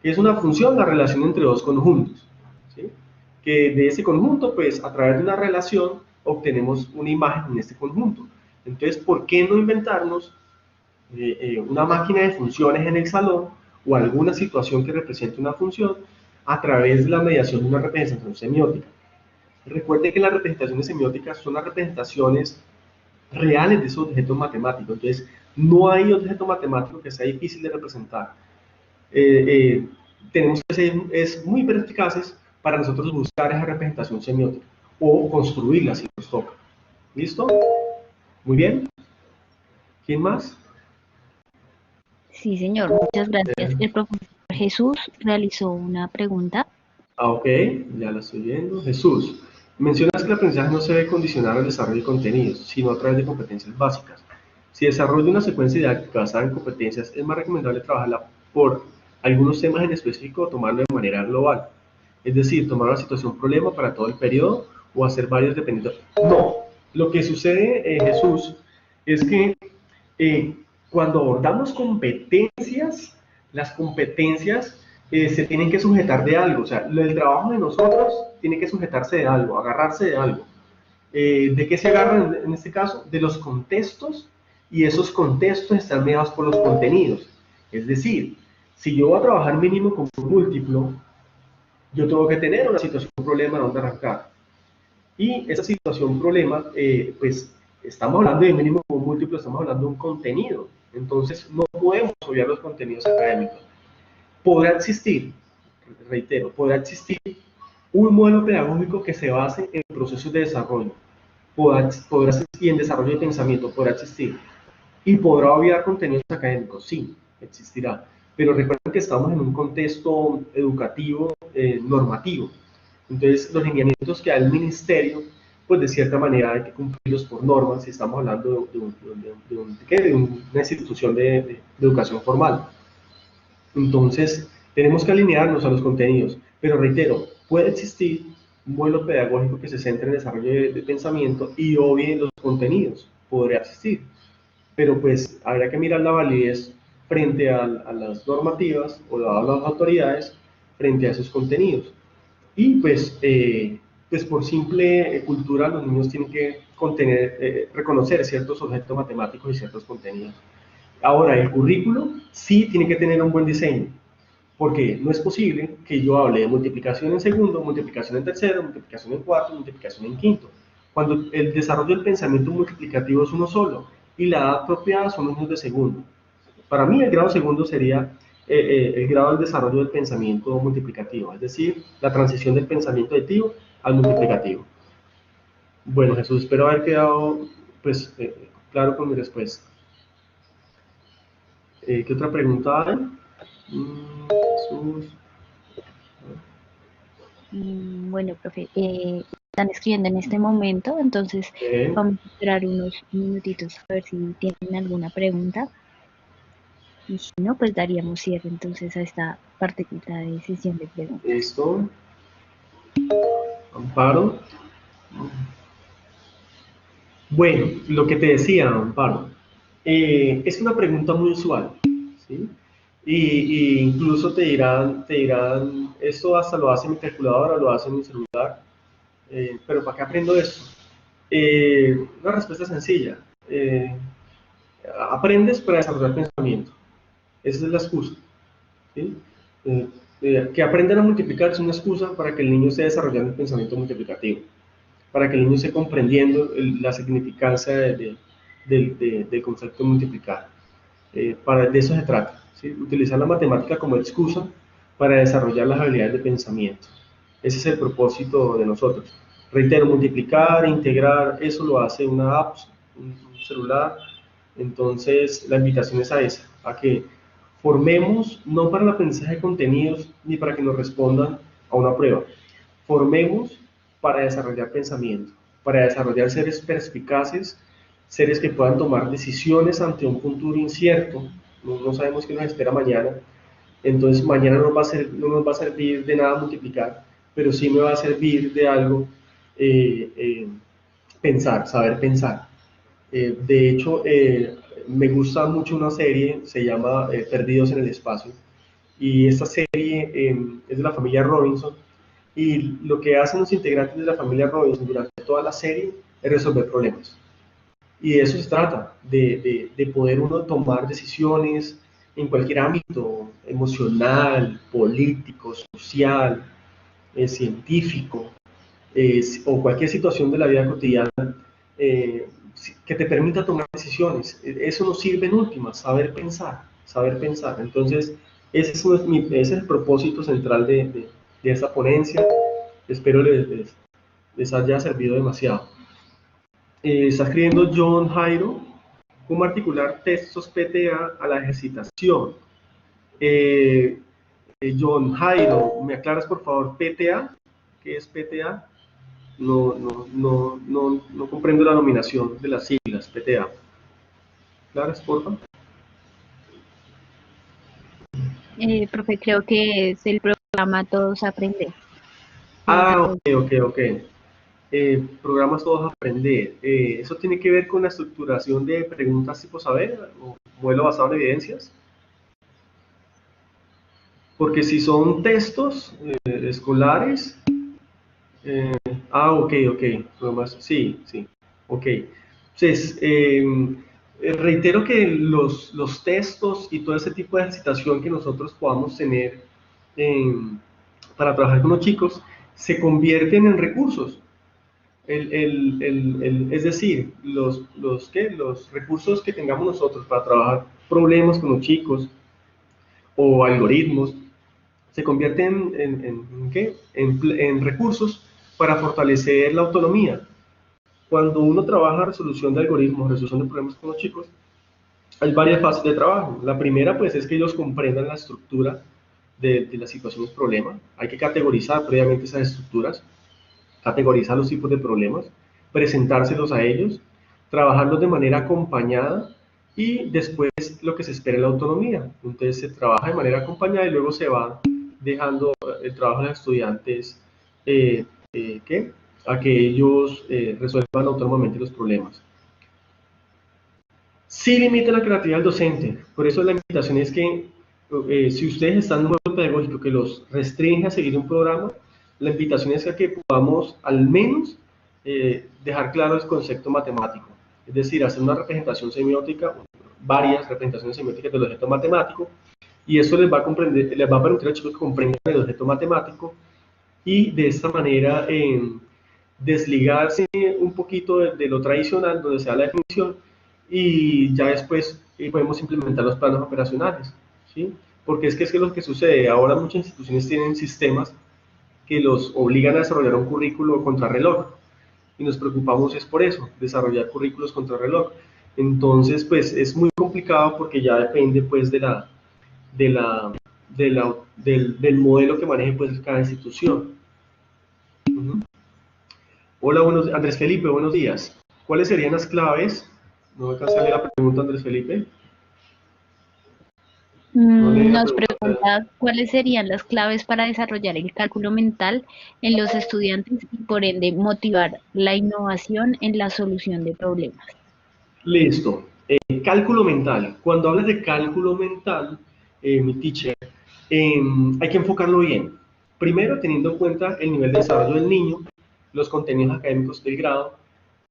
¿Qué es una función? La relación entre dos conjuntos. ¿Sí? Que de ese conjunto, pues a través de una relación, obtenemos una imagen en este conjunto. Entonces, ¿por qué no inventarnos una máquina de funciones en el salón o alguna situación que represente una función a través de la mediación de una representación semiótica? Recuerde que las representaciones semióticas son las representaciones reales de esos objetos matemáticos. Entonces, no hay objeto matemático que sea difícil de representar. Eh, eh, Tenemos que ser muy perspicaces para nosotros buscar esa representación semiótica o construirla si nos toca. ¿Listo? Muy bien. ¿Quién más? Sí, señor, muchas gracias. El profesor Jesús realizó una pregunta. Ok, ya la estoy viendo. Jesús. Mencionas que el aprendizaje no se debe condicionar al desarrollo de contenidos, sino a través de competencias básicas. Si desarrollo una secuencia didáctica basada en competencias, es más recomendable trabajarla por algunos temas en específico o tomarlo de manera global. Es decir, tomar una situación problema para todo el periodo o hacer varios dependiendo. No, lo que sucede, Jesús, es que eh, cuando abordamos competencias, las competencias se tienen que sujetar de algo, o sea, el trabajo de nosotros tiene que sujetarse de algo, agarrarse de algo. ¿De qué se agarran en este caso? De los contextos, y esos contextos están mediados por los contenidos. Es decir, si yo voy a trabajar mínimo con un múltiplo, yo tengo que tener una situación, un problema donde arrancar. Y esa situación, problema, pues estamos hablando de mínimo con un múltiplo, estamos hablando de un contenido. Entonces no podemos obviar los contenidos académicos. Podrá existir, reitero, podrá existir un modelo pedagógico que se base en procesos de desarrollo, podrá existir en desarrollo de pensamiento, podrá existir, y podrá obviar contenidos académicos, sí, existirá, pero recuerden que estamos en un contexto educativo, normativo, entonces los lineamientos que da el ministerio, pues de cierta manera hay que cumplirlos por normas, si estamos hablando de una institución de educación formal. Entonces, tenemos que alinearnos a los contenidos, pero reitero, puede existir un modelo pedagógico que se centre en el desarrollo de pensamiento y obvie los contenidos, podría existir, pero pues habría que mirar la validez frente a las normativas o a las autoridades frente a esos contenidos. Y pues por simple cultura los niños tienen que reconocer ciertos objetos matemáticos y ciertos contenidos. Ahora, el currículo sí tiene que tener un buen diseño, porque no es posible que yo hable de multiplicación en segundo, multiplicación en tercero, multiplicación en cuarto, multiplicación en quinto, cuando el desarrollo del pensamiento multiplicativo es uno solo y la edad apropiada son los niños de segundo. Para mí el grado segundo sería el grado del desarrollo del pensamiento multiplicativo, es decir, la transición del pensamiento aditivo al multiplicativo. Bueno, Jesús, espero haber quedado pues, claro con mi respuesta. ¿Qué otra pregunta hay? Jesús. Bueno, profe, están escribiendo en este momento, entonces Bien. vamos a esperar unos minutitos a ver si tienen alguna pregunta. Y si no, pues daríamos cierre entonces a esta partecita de sesión de preguntas. Listo. Amparo. Bueno, lo que te decía, Amparo, es una pregunta muy usual, ¿sí? Y incluso te dirán, esto hasta lo hace mi calculadora, lo hace mi celular, pero ¿para qué aprendo esto? Una respuesta sencilla. Aprendes para desarrollar pensamiento. Esa es la excusa, ¿sí? Que aprendan a multiplicar es una excusa para que el niño esté desarrollando el pensamiento multiplicativo, para que el niño esté comprendiendo la significancia del concepto de multiplicar. De eso se trata, ¿sí? Utilizar la matemática como excusa para desarrollar las habilidades de pensamiento. Ese es el propósito de nosotros. Reitero, multiplicar, integrar, eso lo hace una app, un celular. Entonces, la invitación es a esa, a que formemos no para el aprendizaje de contenidos ni para que nos respondan a una prueba. Formemos para desarrollar pensamiento, para desarrollar seres perspicaces, seres que puedan tomar decisiones ante un futuro incierto. No sabemos qué nos espera mañana, entonces mañana no nos va a servir de nada multiplicar, pero sí me va a servir de algo pensar, saber pensar. De hecho, me gusta mucho una serie, se llama Perdidos en el Espacio, y esta serie es de la familia Robinson, y lo que hacen los integrantes de la familia Robinson durante toda la serie es resolver problemas. Y de eso se trata, de poder uno tomar decisiones en cualquier ámbito, emocional, político, social, científico, o cualquier situación de la vida cotidiana, eh, que te permita tomar decisiones. Eso nos sirve en última, saber pensar, saber pensar. Entonces, ese es el propósito central de esta ponencia. Espero les haya servido demasiado. Está escribiendo John Jairo, cómo articular textos PTA a la ejercitación. Eh, John Jairo, ¿me aclaras por favor PTA? ¿Qué es PTA? no comprendo la denominación de las siglas, PTA. ¿Claras, porfa? Profe, creo que es el programa Todos Aprender. Todos Ah, Aprender. ok. Programas todos a aprender. ¿Eso tiene que ver con la estructuración de preguntas tipo saber o modelo basado en evidencias? Porque si son textos escolares, eh, ok, programas, sí, ok. Entonces, reitero que los textos y todo ese tipo de ejercitación que nosotros podamos tener para trabajar con los chicos se convierten en recursos. Es decir, los recursos que tengamos nosotros para trabajar problemas con los chicos o algoritmos se convierten en recursos para fortalecer la autonomía. Cuando uno trabaja resolución de algoritmos, resolución de problemas con los chicos, hay varias fases de trabajo. La primera, pues, es que ellos comprendan la estructura de las situaciones problema. Hay que categorizar previamente esas estructuras, categorizar los tipos de problemas, presentárselos a ellos, trabajarlos de manera acompañada y después lo que se espera es la autonomía. Entonces se trabaja de manera acompañada y luego se va dejando el trabajo de los estudiantes ¿qué? A que ellos resuelvan autónomamente los problemas. Sí limita la creatividad del docente, por eso la invitación es que si ustedes están en un modelo pedagógico que los restringe a seguir un programa, la invitación es a que podamos al menos dejar claro el concepto matemático, es decir, hacer una representación semiótica, varias representaciones semióticas del objeto matemático, y eso les va a permitir a los chicos que comprendan el objeto matemático y de esta manera desligarse un poquito de lo tradicional, donde se da la definición, y ya después podemos implementar los planos operacionales, ¿sí? Porque es que lo que sucede, ahora muchas instituciones tienen sistemas que los obligan a desarrollar un currículo contrarreloj, y nos preocupamos es por eso, desarrollar currículos contrarreloj. Entonces, pues es muy complicado porque ya depende pues de la, del modelo que maneje pues cada institución. Uh-huh. Hola, Andrés Felipe, buenos días. ¿Cuáles serían las claves? No me alcanza a leer la pregunta, Andrés Felipe. No leí la Nos pregunta. pregunta cuáles serían las claves para desarrollar el cálculo mental en los estudiantes y por ende motivar la innovación en la solución de problemas. Listo. Cálculo mental. Cuando hablas de cálculo mental, mi teacher, hay que enfocarlo bien. Primero, teniendo en cuenta el nivel de desarrollo del niño, los contenidos académicos del grado,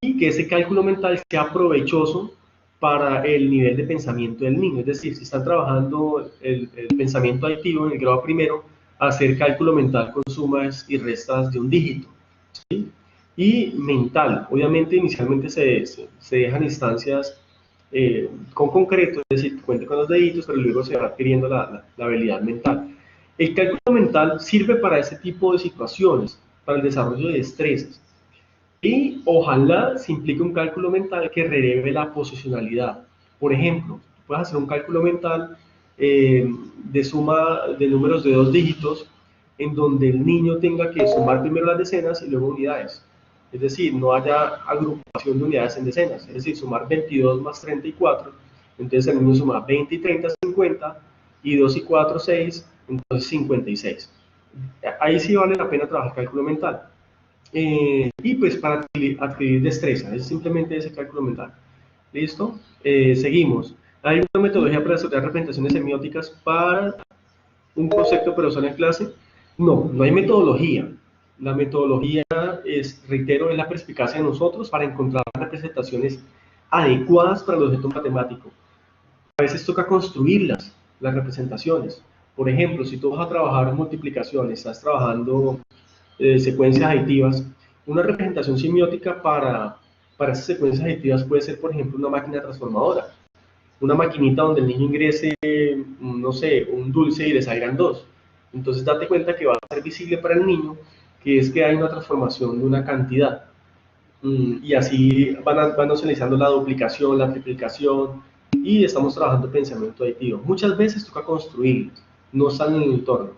y que ese cálculo mental sea provechoso para el nivel de pensamiento del niño. Es decir, si están trabajando el pensamiento aditivo en el grado primero, hacer cálculo mental con sumas y restas de un dígito, ¿sí? Y mental, obviamente inicialmente se dejan instancias con concreto, es decir, cuente con los deditos, pero luego se va adquiriendo la habilidad mental. El cálculo mental sirve para ese tipo de situaciones, para el desarrollo de destrezas. Y ojalá se implique un cálculo mental que releve la posicionalidad. Por ejemplo, puedes hacer un cálculo mental de suma de números de dos dígitos en donde el niño tenga que sumar primero las decenas y luego unidades. Es decir, no haya agrupación de unidades en decenas. Es decir, sumar 22 más 34. Entonces el niño suma 20 y 30, 50. Y 2 y 4, 6. Entonces 56. Ahí sí vale la pena trabajar cálculo mental. Y pues para adquirir destreza, es simplemente ese cálculo mental. ¿Listo? Seguimos. ¿Hay una metodología para desarrollar representaciones semióticas para un concepto pero solo en clase? No, no hay metodología. La metodología es, reitero, es la perspicacia de nosotros para encontrar representaciones adecuadas para el objeto matemático. A veces toca construirlas, las representaciones. Por ejemplo, si tú vas a trabajar multiplicación, estás trabajando secuencias aditivas, una representación semiótica para esas secuencias aditivas puede ser, por ejemplo, una máquina transformadora. Una maquinita donde el niño ingrese, no sé, un dulce y le salgan dos. Entonces date cuenta que va a ser visible para el niño que es que hay una transformación de una cantidad. Y así van analizando la duplicación, la triplicación, y estamos trabajando pensamiento aditivo. Muchas veces toca construir, no están en el entorno.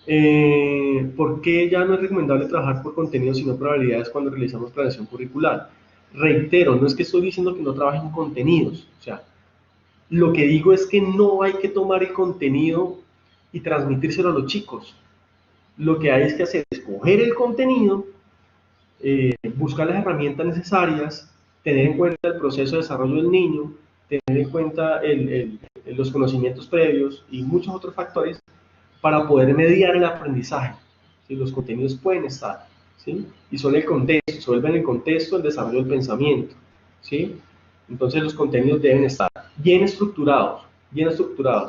¿Por qué ya no es recomendable trabajar por contenido sino por habilidades cuando realizamos planeación curricular? Reitero, no es que estoy diciendo que no trabajen contenidos, o sea, lo que digo es que no hay que tomar el contenido y transmitírselo a los chicos. Lo que hay es que hacer es coger el contenido, buscar las herramientas necesarias, tener en cuenta el proceso de desarrollo del niño, tener en cuenta los conocimientos previos y muchos otros factores para poder mediar el aprendizaje. ¿Sí? Los contenidos pueden estar, ¿sí? Y son el contexto, se vuelven el contexto del desarrollo del pensamiento, ¿sí? Entonces los contenidos deben estar bien estructurados,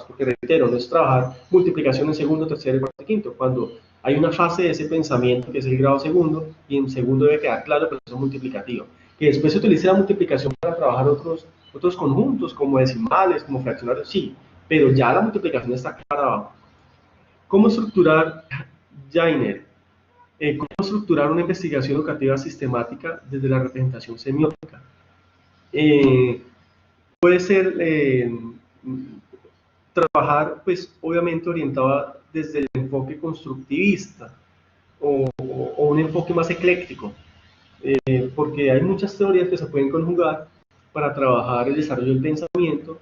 porque reitero, no es trabajar multiplicación en segundo, tercero, cuarto, quinto, cuando hay una fase de ese pensamiento que es el grado segundo, y en segundo debe quedar claro el proceso multiplicativo. Que después se utilice la multiplicación para trabajar otros conjuntos, como decimales, como fraccionarios, sí, pero ya la multiplicación está clara abajo. ¿Cómo estructurar, Jainer? ¿Cómo estructurar una investigación educativa sistemática desde la representación semiótica? Eh, Puede ser trabajar, pues, obviamente orientada desde el enfoque constructivista o un enfoque más ecléctico, porque hay muchas teorías que se pueden conjugar para trabajar el desarrollo del pensamiento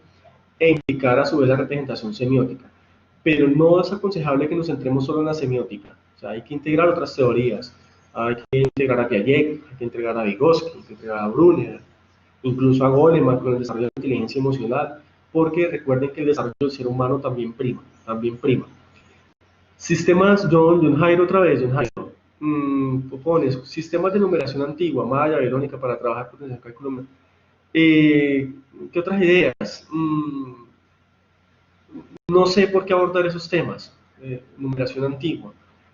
e implicar a su vez la representación semiótica. Pero no es aconsejable que nos centremos solo en la semiótica. O sea, hay que integrar otras teorías. Hay que integrar a Piaget, hay que integrar a Vygotsky, hay que integrar a Brunner, incluso a Goleman con el desarrollo de la inteligencia emocional, porque recuerden que el desarrollo del ser humano también prima, también prima. Sistemas, John Jairo otra vez, John Jairo. Pones sistemas de numeración antigua, Maya, Verónica, para trabajar potencial cálculo. ¿Qué otras ideas? No sé por qué abordar esos temas, numeración antigua.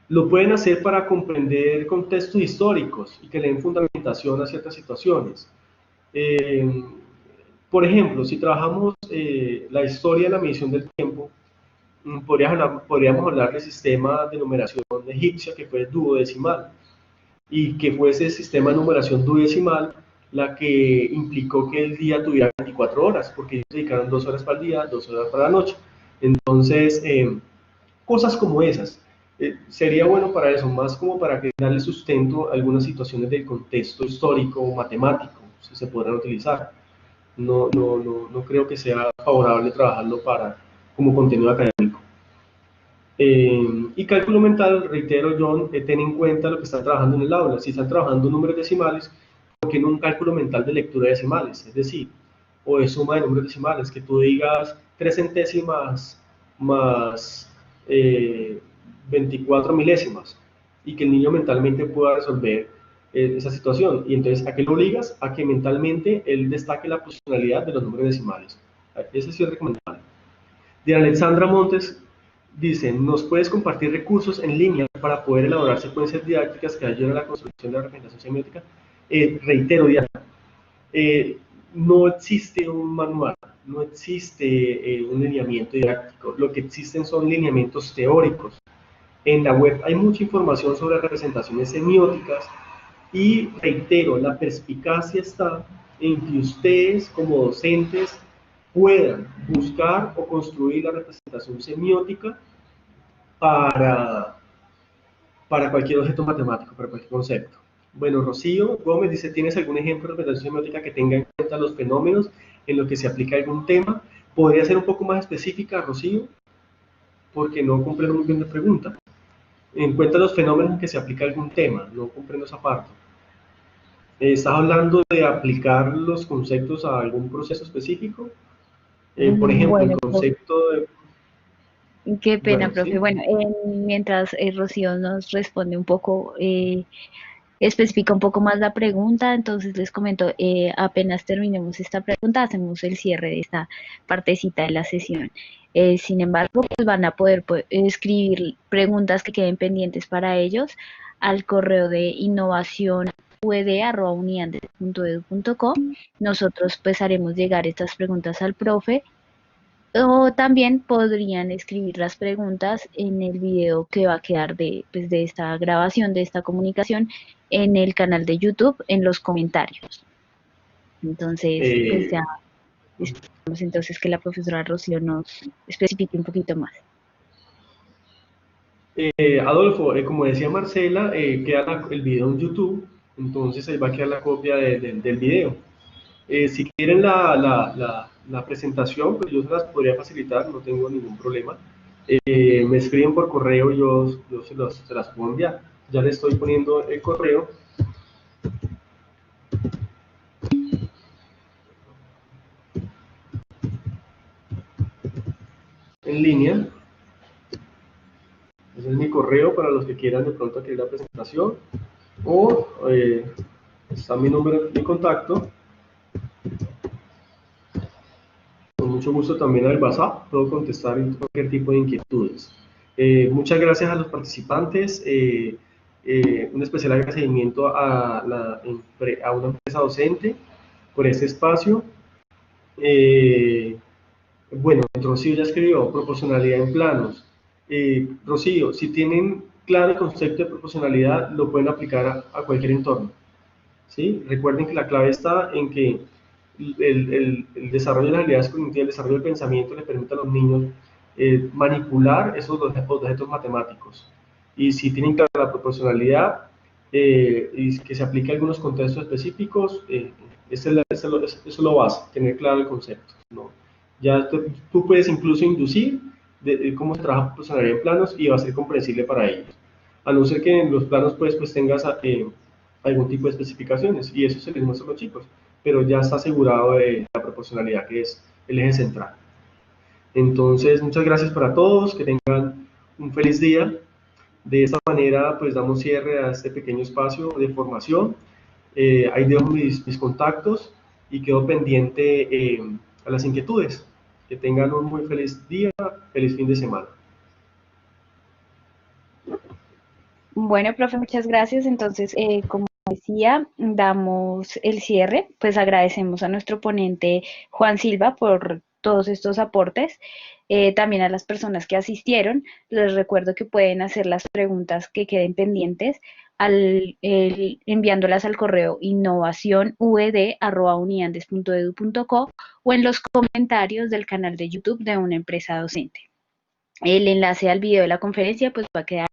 Lo pueden hacer para comprender contextos históricos y que le den fundamentación a ciertas situaciones. Eh, por ejemplo, si trabajamos la historia de la medición del tiempo, podríamos hablar del sistema de numeración egipcia que fue duodecimal y que fue ese sistema de numeración duodecimal la que implicó que el día tuviera 24 horas, porque ellos dedicaron 2 horas para el día, 2 horas para la noche. Entonces, cosas como esas. Sería bueno para eso, más como para que darle sustento a algunas situaciones del contexto histórico o matemático, si se podrán utilizar. No creo que sea favorable trabajarlo como contenido académico. Y cálculo mental, reitero, John, ten en cuenta lo que están trabajando en el aula. Si están trabajando números decimales, ¿por qué no un cálculo mental de lectura de decimales? Es decir, o de suma de números decimales, que tú digas 3 centésimas más 24 milésimas, y que el niño mentalmente pueda resolver esa situación. Y entonces, ¿a qué lo obligas? A que mentalmente él destaque la posicionalidad de los números decimales. Ese sí es recomendable. De Alexandra Montes dice, ¿nos puedes compartir recursos en línea para poder elaborar secuencias didácticas que ayuden a la construcción de la representación semiótica? Reitero, Diana, eh, no existe un manual, no existe un lineamiento didáctico, lo que existen son lineamientos teóricos. En la web hay mucha información sobre representaciones semióticas y reitero, la perspicacia está en que ustedes como docentes puedan buscar o construir la representación semiótica para, para cualquier objeto matemático, para cualquier concepto. Bueno, Rocío Gómez dice, ¿tienes algún ejemplo de representación semiótica que tenga en cuenta los fenómenos en los que se aplica algún tema? ¿Podría ser un poco más específica, Rocío? Porque no comprendo muy bien la pregunta. En cuenta los fenómenos en que se aplica algún tema, no comprendo esa parte. ¿Estás hablando de aplicar los conceptos a algún proceso específico? Por ejemplo, el Bueno, concepto de... qué pena, Bueno, profe. sí. Bueno, mientras Rocío nos responde un poco, especifica un poco más la pregunta, entonces les comento, apenas terminemos esta pregunta, hacemos el cierre de esta partecita de la sesión. Sin embargo, pues van a poder escribir preguntas que queden pendientes para ellos al correo de innovacionud@uniandes.edu.co. Nosotros pues haremos llegar estas preguntas al profe o también podrían escribir las preguntas en el video que va a quedar pues, de esta grabación, de esta comunicación, en el canal de YouTube, en los comentarios. Entonces, pues Eh, ya esperamos entonces que la profesora Rocío nos especifique un poquito más. Adolfo, como decía Marcela, queda el video en YouTube, entonces ahí va a quedar la copia del video. Si quieren la presentación, pues yo se las podría facilitar, no tengo ningún problema. Me escriben por correo, yo se las puedo enviar. Ya le estoy poniendo el correo en línea. Ese es mi correo para los que quieran de pronto adquirir la presentación. O está mi número de contacto. Con mucho gusto también al WhatsApp, puedo contestar en cualquier tipo de inquietudes. Muchas gracias a los participantes. Un especial agradecimiento a una empresa docente por este espacio. Bueno, Rocío ya escribió proporcionalidad en planos. Rocío, si tienen claro el concepto de proporcionalidad, lo pueden aplicar a cualquier entorno. ¿Sí? Recuerden que la clave está en que el desarrollo de las habilidades cognitivas, el desarrollo del pensamiento le permite a los niños manipular esos objetos matemáticos. Y si tienen clara la proporcionalidad y que se aplique a algunos contextos específicos, eso es lo base, tener claro el concepto, ¿no? Ya tú puedes incluso inducir de cómo se trabaja proporcionalidad en planos y va a ser comprensible para ellos. A no ser que en los planos pues tengas algún tipo de especificaciones y eso se les muestra a los chicos, pero ya está asegurado de la proporcionalidad que es el eje central. Entonces, muchas gracias para todos, que tengan un feliz día. De esta manera, pues damos cierre a este pequeño espacio de formación. Ahí dejo mis contactos y quedo pendiente a las inquietudes. Que tengan un muy feliz día, feliz fin de semana. Bueno, profe, muchas gracias. Entonces, como decía, damos el cierre. Pues agradecemos a nuestro ponente Juan Silva por todos estos aportes. También a las personas que asistieron. Les recuerdo que pueden hacer las preguntas que queden pendientes enviándolas al correo innovacionvd@uniandes.edu.co o en los comentarios del canal de YouTube de una empresa docente. El enlace al video de la conferencia pues va a quedar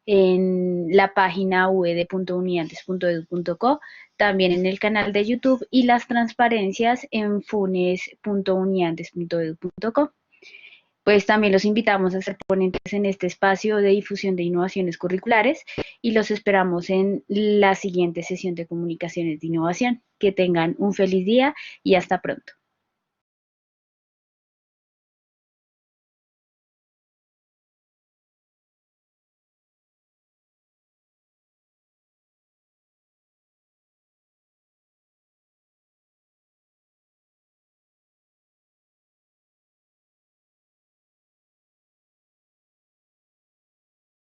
en la página vd.uniantes.edu.co, también en el canal de YouTube y las transparencias en funes.uniantes.edu.co. Pues también los invitamos a ser ponentes en este espacio de difusión de innovaciones curriculares y los esperamos en la siguiente sesión de comunicaciones de innovación. Que tengan un feliz día y hasta pronto.